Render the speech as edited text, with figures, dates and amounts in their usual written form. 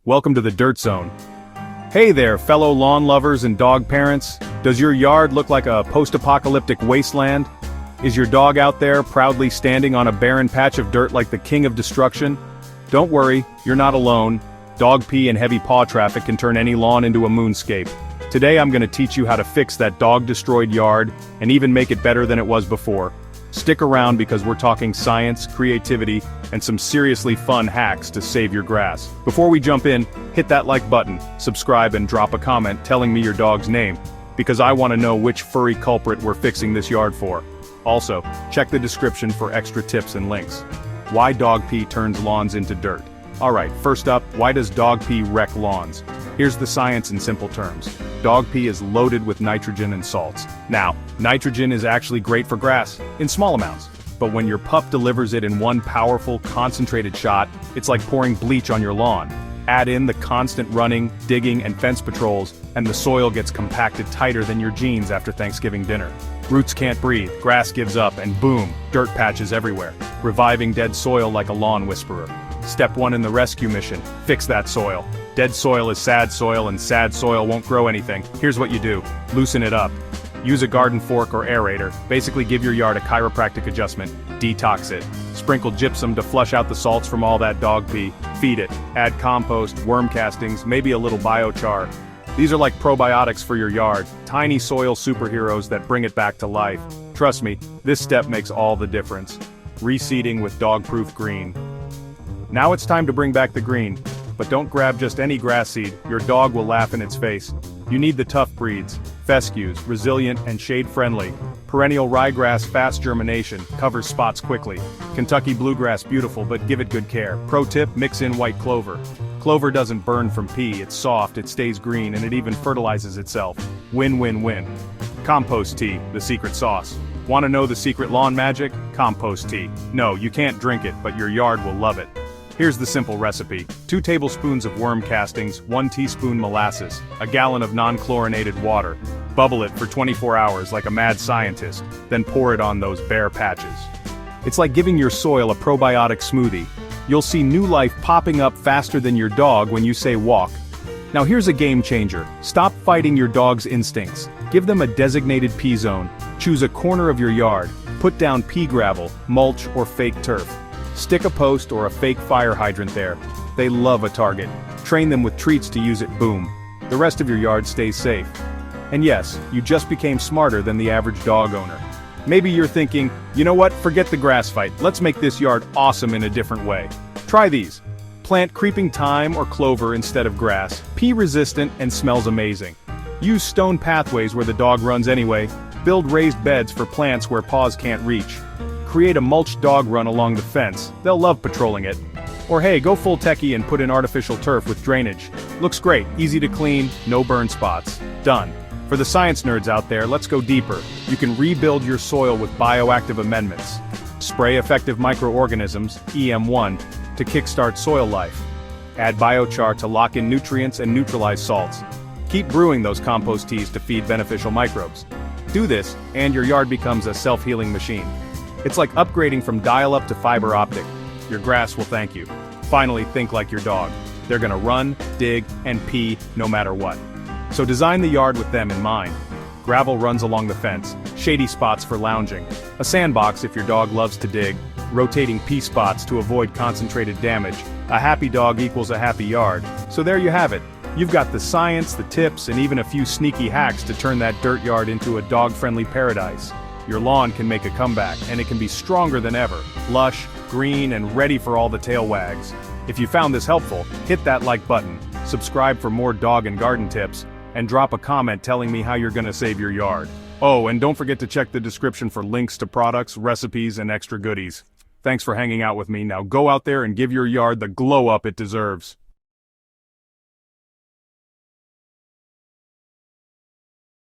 Welcome to the Dirt Zone. Hey there, fellow lawn lovers and dog parents. Does your yard look like a post-apocalyptic wasteland? Is your dog out there proudly standing on a barren patch of dirt like the king of destruction? Don't worry, you're not alone. Dog pee and heavy paw traffic can turn any lawn into a moonscape. Today I'm gonna teach you how to fix that dog-destroyed yard, and even make it better than it was before. Stick around because we're talking science, creativity, and some seriously fun hacks to save your grass. Before we jump in, hit that like button, subscribe and drop a comment telling me your dog's name, because I want to know which furry culprit we're fixing this yard for. Also, check the description for extra tips and links. Why dog pee turns lawns into dirt. Alright, first up, why does dog pee wreck lawns? Here's the science in simple terms. Dog pee is loaded with nitrogen and salts. Now, nitrogen is actually great for grass, in small amounts. But when your pup delivers it in one powerful, concentrated shot, it's like pouring bleach on your lawn. Add in the constant running, digging, and fence patrols, and the soil gets compacted tighter than your jeans after Thanksgiving dinner. Roots can't breathe, grass gives up, and boom, dirt patches everywhere, reviving dead soil like a lawn whisperer. Step 1 in the rescue mission, fix that soil. Dead soil is sad soil, and sad soil won't grow anything. Here's what you do. Loosen it up. Use a garden fork or aerator. Basically give your yard a chiropractic adjustment. Detox it. Sprinkle gypsum to flush out the salts from all that dog pee. Feed it. Add compost, worm castings, maybe a little biochar. These are like probiotics for your yard, tiny soil superheroes that bring it back to life. Trust me, this step makes all the difference. Reseeding with dog-proof green. Now it's time to bring back the green. But don't grab just any grass seed, your dog will laugh in its face. You need the tough breeds, fescues, resilient and shade-friendly. Perennial ryegrass, fast germination, covers spots quickly. Kentucky bluegrass, beautiful, but give it good care. Pro tip, mix in white clover. Clover doesn't burn from pee, it's soft, it stays green, and it even fertilizes itself. Win-win-win. Compost tea, the secret sauce. Want to know the secret lawn magic? Compost tea. No, you can't drink it, but your yard will love it. Here's the simple recipe. 2 tablespoons of worm castings, 1 teaspoon molasses, a gallon of non-chlorinated water. Bubble it for 24 hours like a mad scientist, then pour it on those bare patches. It's like giving your soil a probiotic smoothie. You'll see new life popping up faster than your dog when you say walk. Now here's a game changer. Stop fighting your dog's instincts. Give them a designated pee zone. Choose a corner of your yard. Put down pea gravel, mulch, or fake turf. Stick a post or a fake fire hydrant there. They love a target. Train them with treats to use it, boom. The rest of your yard stays safe. And yes, you just became smarter than the average dog owner. Maybe you're thinking, you know what, forget the grass fight, let's make this yard awesome in a different way. Try these. Plant creeping thyme or clover instead of grass, pea-resistant and smells amazing. Use stone pathways where the dog runs anyway. Build raised beds for plants where paws can't reach. Create a mulched dog run along the fence, they'll love patrolling it. Or hey, go full techie and put in artificial turf with drainage. Looks great, easy to clean, no burn spots. Done. For the science nerds out there, let's go deeper. You can rebuild your soil with bioactive amendments. Spray effective microorganisms, EM1, to kickstart soil life. Add biochar to lock in nutrients and neutralize salts. Keep brewing those compost teas to feed beneficial microbes. Do this, and your yard becomes a self-healing machine. It's like upgrading from dial-up to fiber optic. Your grass will thank you. Finally, think like your dog. They're gonna run, dig, and pee no matter what. So design the yard with them in mind. Gravel runs along the fence, shady spots for lounging, a sandbox if your dog loves to dig, rotating pee spots to avoid concentrated damage. A happy dog equals a happy yard. So there you have it. You've got the science, the tips, and even a few sneaky hacks to turn that dirt yard into a dog-friendly paradise. Your lawn can make a comeback, and it can be stronger than ever, lush, green, and ready for all the tail wags. If you found this helpful, hit that like button, subscribe for more dog and garden tips, and drop a comment telling me how you're gonna save your yard. Oh, and don't forget to check the description for links to products, recipes, and extra goodies. Thanks for hanging out with me. Now go out there and give your yard the glow up it deserves.